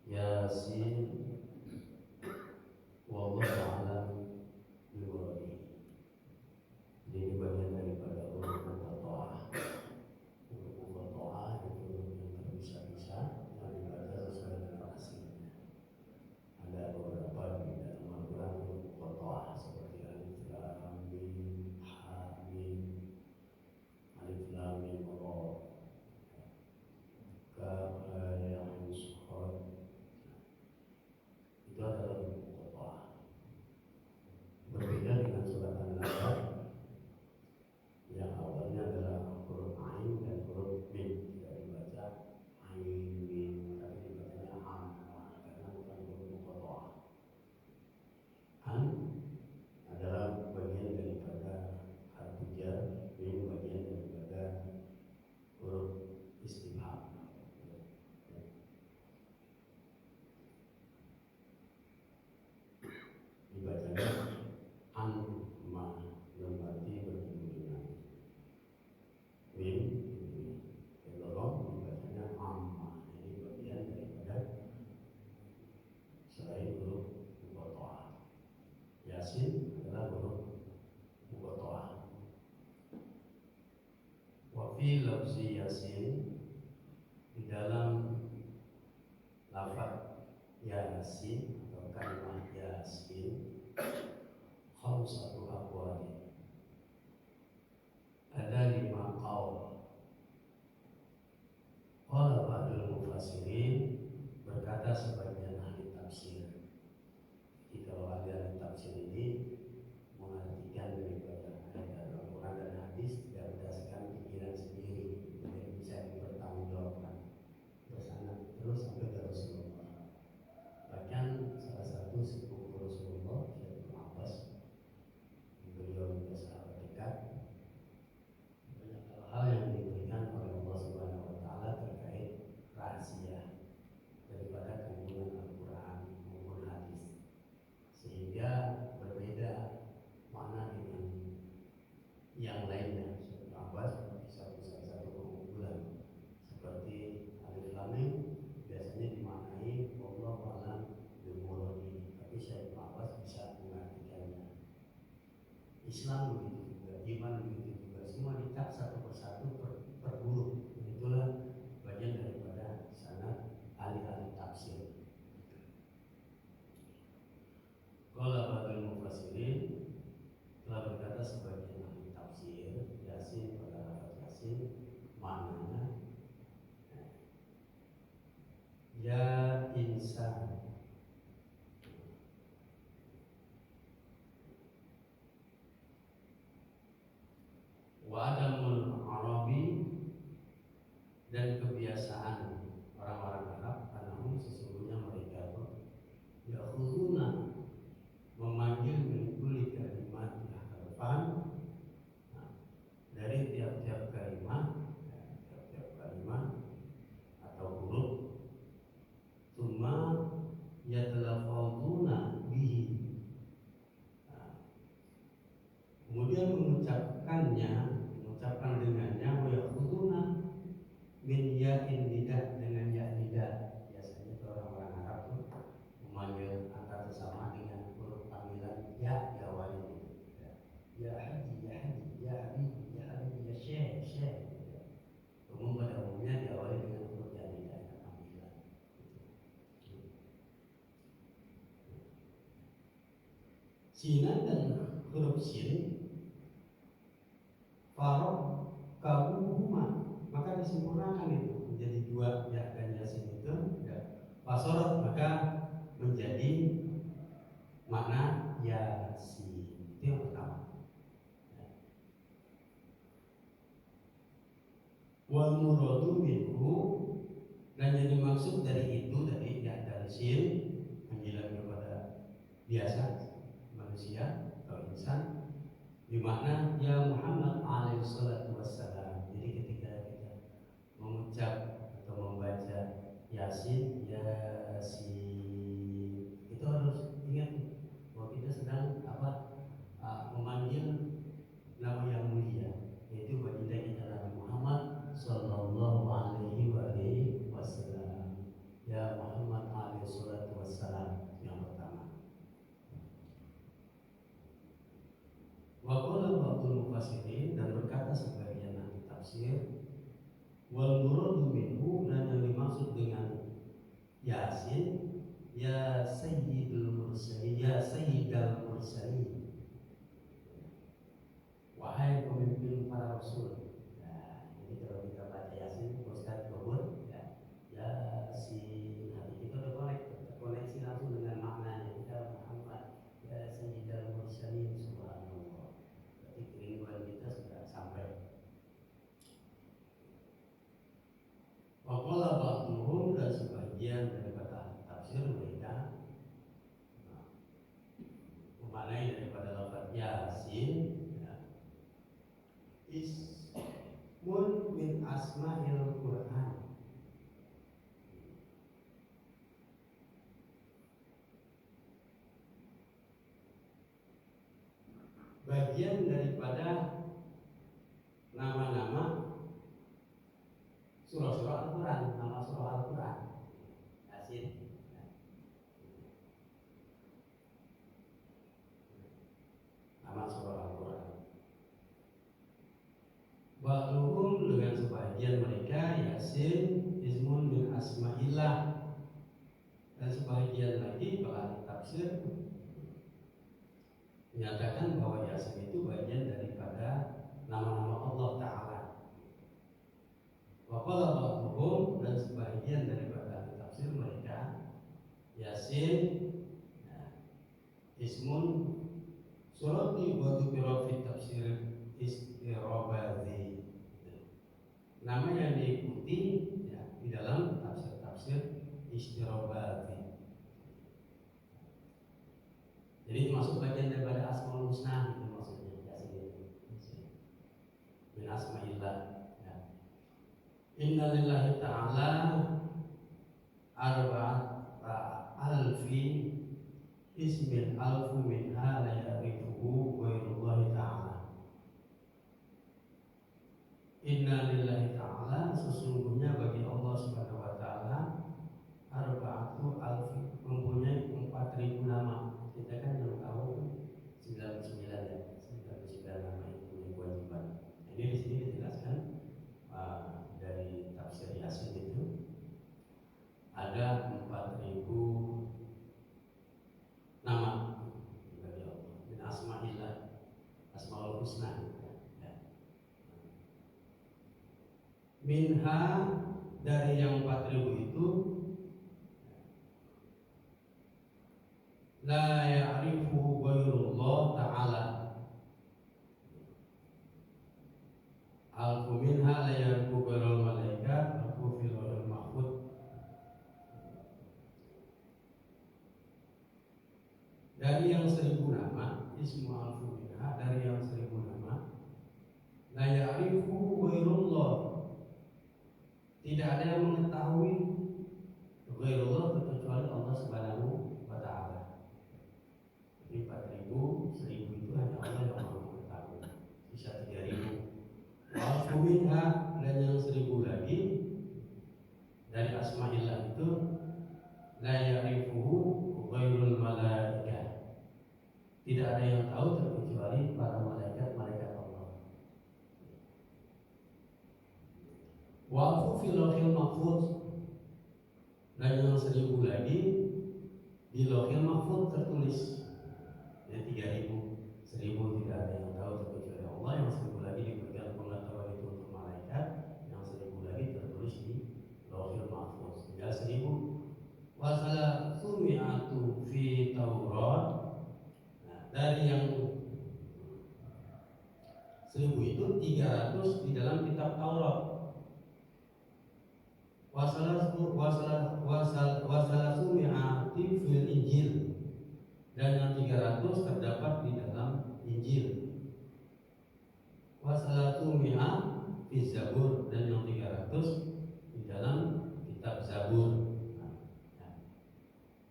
Yasin. Wallahu a'lam bishawab. Jadi bagian daripada huruf muqatta'ah. Huruf muqatta'ah itu huruf yang terpisah-pisah yang dibaca sesuai dengan aslinya. Ada beberapa di dalam Al-Quran huruf muqatta'ah seperti alif lam mim, ha mim, alif lam mim ra, kaf ha ya ain shad. Itu adalah huruf muqatta'ah. Berbeda dengan surat An-Nahl yang awalnya adalah huruf ain dan huruf mim, tidak dibaca ain mim tapi dibacanya amma karena bukan huruf muqatta'ah. An adalah bagian daripada harfu jar, mim bagian daripada huruf istifham. Dibacanya amma yang berarti bertemu dengan mim, kedorong dibacanya amma. Jadi bagian daripada selain huruf muqatta'ah. Yasin adalah huruf muqatta'ah. Wa fi lafzi yasin, di dalam lafaz yasin atau kalimat yasin, khamsatu aqwali, ada 5 qaul. Qala ba'dul mufassirin, berkata sebagian ahli tafsir. Jadi kalau ahli tafsir ini mengartikan daripada ayat Al-Quran dan hadis tidak berdasarkan pikiran sendiri, jadi bisa dipertanggungjawabkan bersama terus sampai ke Rasulullah. Bahkan salah satu sepupu Rasulullah, Syekh Ibnu Abbas, beliau juga sahabat dekat, banyak hal-hal yang diberikan oleh Allah Subhanahu wa Ta'ala terkait rahasia daripada kandungan Al-Quran maupun hadis, sehingga berbeda makna dengan yang lainnya. Syekh Ibnu Abbas bisa salah satu keunggulan seperti alif lam mim biasanya dimaknai wallahu a'lam bimuradi, tapi Syekh Ibnu Abbas bisa mengartikannya. Islam begitu juga, iman begitu juga, semua dicap satu persatu per huruf. Itulah bagian daripada sanad ahli-ahli tafsir. Qala ba'dul mufassirin, telah berkata sebagian ahli tafsir, yasin pada lafaz yasin maknanya ya insan, wa adamul arabi, dan kebiasaan orang-orang Arab, anahum sesungguhnya mereka itu ya'khuduna, memanggil min kulli kalimat harfan, dari tiap-tiap kalimat, atau huruf, tsumma yatalafadzuna bihi, kemudian mengucapkan dengannya, wa ya'khuduna min ya'in nida, dengan ya' nida. Biasanya orang-orang Arab tuh memanggil antar sesama dengan huruf panggilan ya, diawali ya haji, ya haji, ya habibi, ya habibi, ya syekh, syekh. Umum pada umumnya diawali dengan huruf ya nida, panggilan. Sinan dan huruf sin, farok kabuhuma, maka disempurnakan itu menjadi 2 ya dan yasin itu ya. Fasorot, maka menjadi makna yasin. Itu yang pertama. Wal muradu minhu, dan jadi maksud dari itu, dari ya dan sin, panggilan kepada biasa manusia atau insan, bermakna ya Muhammad alaihi salatu wassalam. Jadi ketika kita mengucap atau membaca yasin, yasin, itu harus ingat bahwa kita sedang memanggil nama yang mulia, yaitu baginda kita Nabi Muhammad sallallahu alaihi wasallam. Ya Muhammad alaihi ya sayyidul mursalin, ya sayyidal mursalin, wahai pemimpin para rasul. Nah, ini kalau kita baca Yasin, Ustaz Bobor, ya, Yasin, nanti kita udah koneksi langsung dengan maknanya. Kita Muhammad, ya sayyidal mursalin, subhanallah. Berarti kerinduan kita sudah sampai. Waqala ba'duhum, dan sebagian daripada tafsir mereka memaknai daripada lafaz Yasin, ya, ismun min asma'il Qur'an. Bagian daripada nama-nama surah-surah Al-Quran, nama surah Al-Quran, Yasin. Nama surah Al-Quran. Ba'duhum, dengan sebagian mereka, Yasin ismun min asma'illah, dan sebagian lagi para tafsir menyatakan bahwa Yasin itu bagian daripada nama-nama Allah Ta'ala. Waqala ba'duhum, dan sebagian daripada tafsir mereka, Yasin, ya, ismun surati wa dzikra fi tafsir istirabadi, nama yang diikuti, ya, di dalam tafsir-tafsir istirabadi. Jadi termasuk bagian daripada Asmaul Husna, itu maksudnya Yasin itu. Min asma'illah. Inna lillahi ta'ala arba'ata alfi ismin alfu minha la ya'rifuhu ghairullahi ta'ala. Inna lillahi ta'ala, sesungguhnya bagi Allah subhanahu wa ta'ala, arba'atu alfi, mempunyai 4.000 nama. Kita kan yang tahu 99 ya, 99 nama itu punya kewajiban. Ini di sini dijelaskan dari tafsir Yasin itu ada 4.000 nama bagi Allah. Min asma'illah, asmaul husna, ya. Minha, dari yang 4.000 itu, la ya'rifuhu ghairullah ta'ala. Alfu minha la ya'rifu ghairul malaikat alfu fil lawhil mahfuz. Dari yang 1.000 nama, ismu alfu minha, dari yang 1.000 nama, la ya'rifu ghairullah, tidak ada yang mengetahui ghairullah kecuali Allah Subhanahu wa ta'ala. Jadi 4.000, 1.000 itu hanya Allah yang mengetahui. Sisa 3.000. Alfu minha, dan yang 1.000 lagi dari asma'illah itu, la ya'rifuhu ghairul malaikah, tidak ada yang tahu terkecuali para malaikat Allah. Wa fil lawhil mahfuz, dan yang 1.000 lagi di lawhil mahfuz tertulis. Jadi 3.000, 1.000 tidak ada yang tahu terkecuali Allah, yang 1.000 lagi diberikan pengetahuan itu untuk malaikat, yang 1.000 lagi tertulis di lawhil mahfuz. Tinggal 1.000. Wasala sumi'atu fi Taurat, nah, dari yang 1.000 itu 300 di dalam kitab Taurat. Wasala sumi'ati fil Injil, dan yang 300 terdapat di dalam Injil. Wasalatu mi'a fi Zabur, dan yang 300 di dalam kitab Zabur.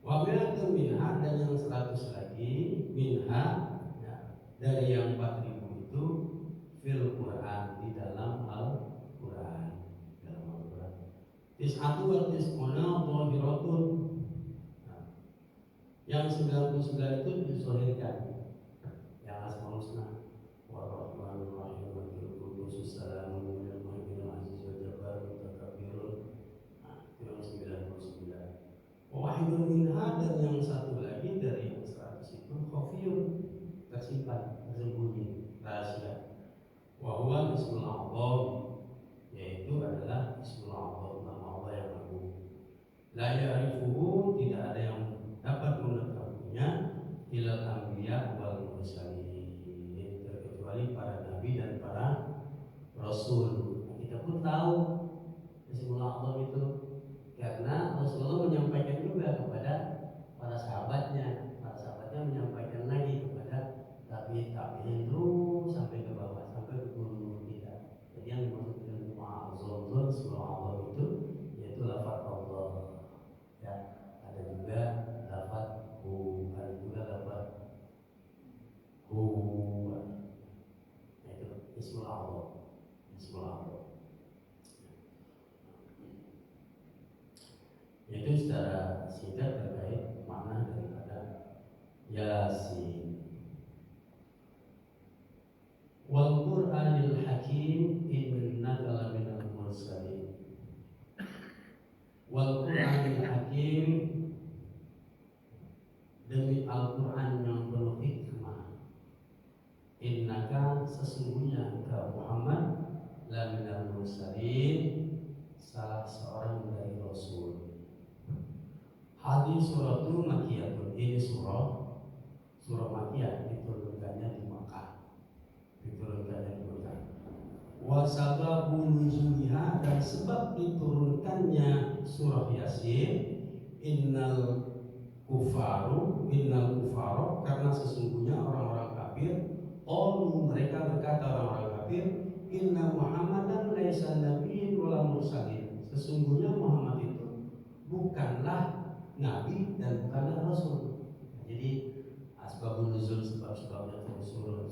Wa mi'atu minha, dan yang 100 lagi minha, ya, dari yang 4.000 itu fil Quran, di dalam Al-Quran. Dalam Al-Quran. Tis'atu wa tis'una dhahiratun, yang 99 itu disohirkan, yang asmaul husna, Ar-Rahmanur Rahim, Al Qudus, Salamun, Al-Mu'min, Al-Aziz, Al-Jabbar, Al-Mutakabbirun. Nah, itu yang 99. Wahidun minha, satu lagi dari yang 100 itu khafiyun, tersimpan, tersembunyi, rahasia. Wa huwa ismul a'zam, yaitu adalah ismul a'zam, nama Allah yang agung. La ya'rifuhu, tidak ada yang dapat mengetahuinya ilal anbiya wal mursalin, terkecuali para nabi dan para rasul. Kita pun tahu ismul a'zam itu karena Rasulullah menyampaikan juga kepada para sahabatnya. Para sahabatnya menyampaikan lagi kepada tabi'in terus sampai ke bawah, sampai ke guru kita. Jadi yang dimaksud dengan ma'azam itu, ismul a'zam itu yaitu lafaz Allah. Ya, ada juga lafaz hu, ada juga lafaz hu. Itu ismul a'zam. Ismul a'zam. Itu secara singkat terkait makna daripada Yasin. Wal Qur'anil Hakim innaka laminal mursalin. Wal Qur'anil Hakim, demi Al-Qur'an yang penuh hikmah. Innaka, sesungguhnya engkau Muhammad, laminal mursalin, salah seorang dari Rasul. Hadis suratu Makkiyah, ini surah Makkiyah, diturunkannya di Makkah. Wa sababu nuzuliha, dan sebab diturunkannya surah Yasin, innal kufaru, karena sesungguhnya orang-orang kafir, mereka berkata orang-orang kafir, inna Muhammadan laisa nabiyyin wala mursalin, sesungguhnya Muhammad itu bukanlah nabi dan bukanlah rasul. Jadi asbabun nuzul, sebab-sebabnya turun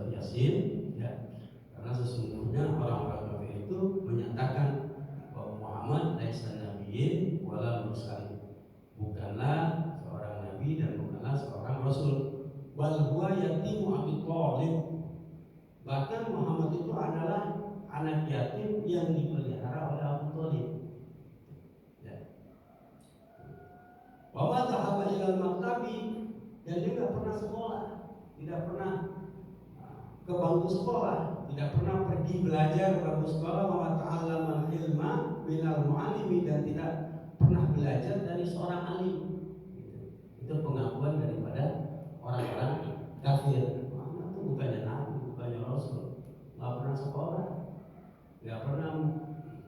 Yasin, ya. Karena sesungguhnya orang-orang kafir itu menyatakan bahwa Muhammad laisa nabiyyin wala mursalin, bukanlah seorang nabi dan bukanlah seorang rasul. Wal huwa yatimu Abi Thalib, bahkan Muhammad itu adalah anak yatim yang dipelihara oleh Abu Thalib. Wa ma dhahaba ilal maktabi, dan dia tidak pernah sekolah, tidak pernah ke bangku sekolah, tidak pernah pergi belajar ke bangku sekolah. Wa ma ta'allama ilma minal mu'allimi, dan tidak pernah belajar dari seorang alim. Itu pengakuan daripada orang-orang kafir. Muhammad itu bukannya nabi, bukannya rasul, nggak pernah sekolah, nggak pernah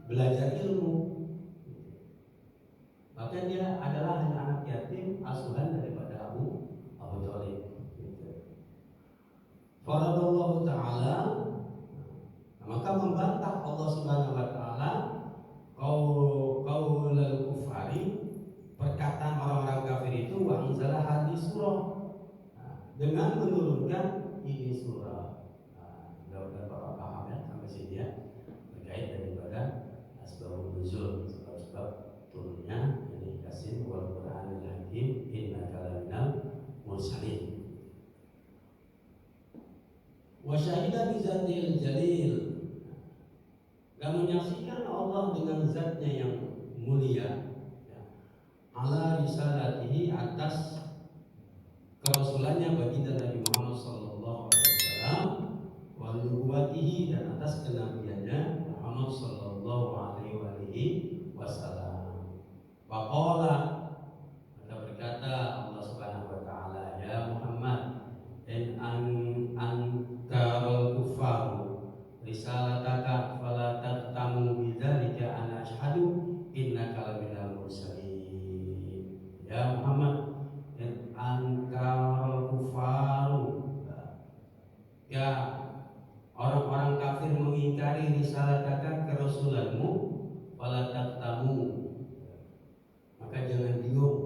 belajar ilmu. Bahkan dia adalah hanya anak yatim asuhan daripada Abu Thalib. Faradallahu ta'ala, maka membantah Allah Subhanahu wa ta'ala qaulul kufari, perkataan orang-orang kafir itu, wa anzala hadis surah, dengan menurunkan ini surah. Mudah-mudahan Bapak paham ya sampai sini ya, terkait daripada asbabun nuzul, sebab-sebab turunnya ini Yasin wal Qur'anil Hakim innaka laminal mursalin. Wa syahida bi zatil jalil, dan menyaksikan Allah dengan zatnya yang mulia, ya. Ala risalatihi, atas kerasulannya baginda Nabi Muhammad sallallahu alaihi wasallam, wa nubuwwatihi, dan atas kenabiannya Muhammad sallallahu alaihi wasallam. Waqala, maka berkata Allah Subhanahu wa ta'ala, ya Muhammad, in ankarul kufaru risalataka fala taqtamu bidzalika ana asyhadu innaka laminal mursalin. Ya Muhammad, in ankarul kufaru, ya orang-orang kafir mengingkari risalataka, kerasulanmu, fala taqtamu, maka jangan bingung,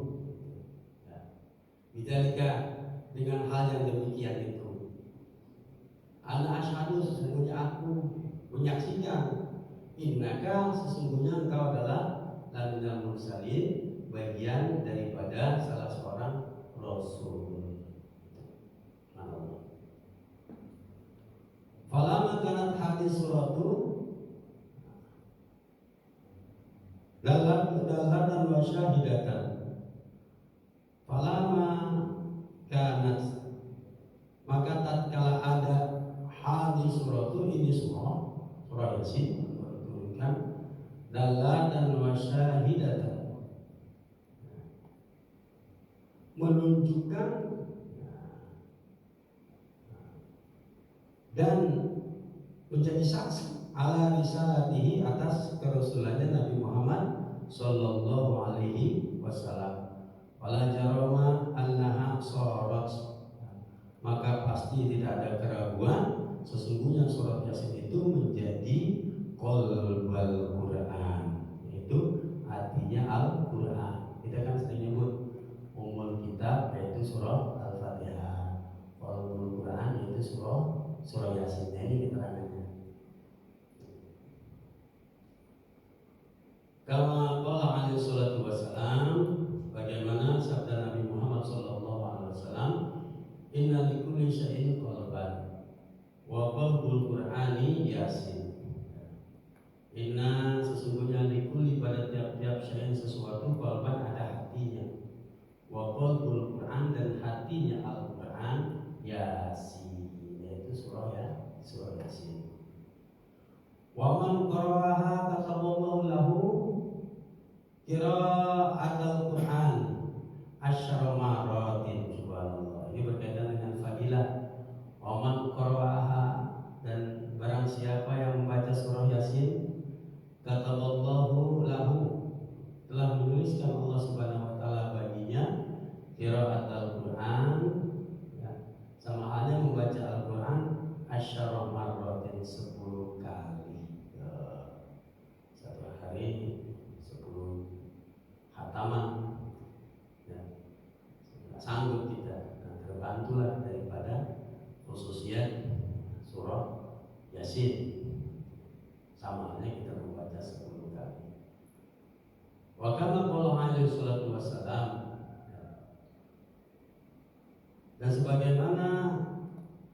ya. Bidzalika, dengan hal yang demikian itu. Ana asyhadu, sesungguhnya aku menyaksikan, innaka, sesungguhnya engkau adalah laminal mursalin, bagian daripada salah seorang rasul. Falamma kanat hadis suratu dalatan wa syahidatan, dalatan wa syahidatan, menunjukkan dan menjadi saksi ala risalatihi, atas kerasulannya Nabi Muhammad sallallahu alaihi wasallam. Wala jarama annaha sharat, maka pasti tidak ada keraguan sesungguhnya surat Yasin itu menjadi qalbal Quran, yaitu artinya Al-Quran. Kita kan sering nyebut umul kitab yaitu surah Al-Fatihah, qalbul Quran yaitu surah Yasin. Nah, ini keterangannya. Kama qala alaihi salatu wassalam, bagaimana sabda Nabi Muhammad sallallahu alaihi wasallam, inna likulli syai'in qalban wa qalbul Qur'ani Yasin. Inna, sesungguhnya likulli, pada tiap-tiap syai'in sesuatu, qalban ada hatinya, wa qalbul Qur'an, dan hatinya Al-Qur'an Yasin, yaitu surah Yasin. Wa man qara'aha kataballahu lahu qira'atul Qur'an asyara maratin. Subhanallah. Ini berkaitan dengan fadilah. Wa man qara'aha, dan barang siapa yang membaca surah Yasin, kataballahu lahu, telah menuliskan Allah Subhanahu wa taala baginya qira'atul Qur'an, ya, sama halnya membaca Al-Qur'an asyara maratin, 10 kali. Satu hari 10 hataman, ya. Sanggup kita, terbantulah daripada khususnya surah Yasin, sama halnya kita membaca 10 kali. Wa kama qala alaihi salatu wassalam, dan sebagaimana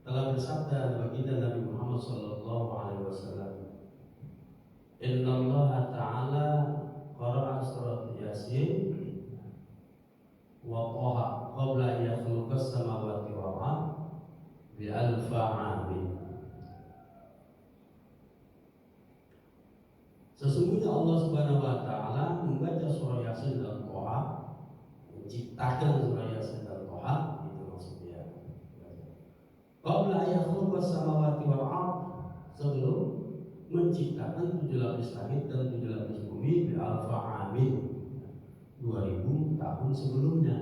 telah bersabda baginda Nabi Muhammad sallallahu alaihi wasallam, inna Allah ta'ala qara'a surat Yasin wa qaha qabla yakhluqas samawati wal ard bi alfa amin. Sesungguhnya Allah Subhanahu wa taala membaca surah Yasin dan Qaha, menciptakan surah Yasin dan Qaha, itu maksudnya. Qabla yakhluqas samawati wal ard, sebelum menciptakan 7 lapis langit dan 7 lapis bumi, bi alfa amin, 2000 tahun sebelumnya.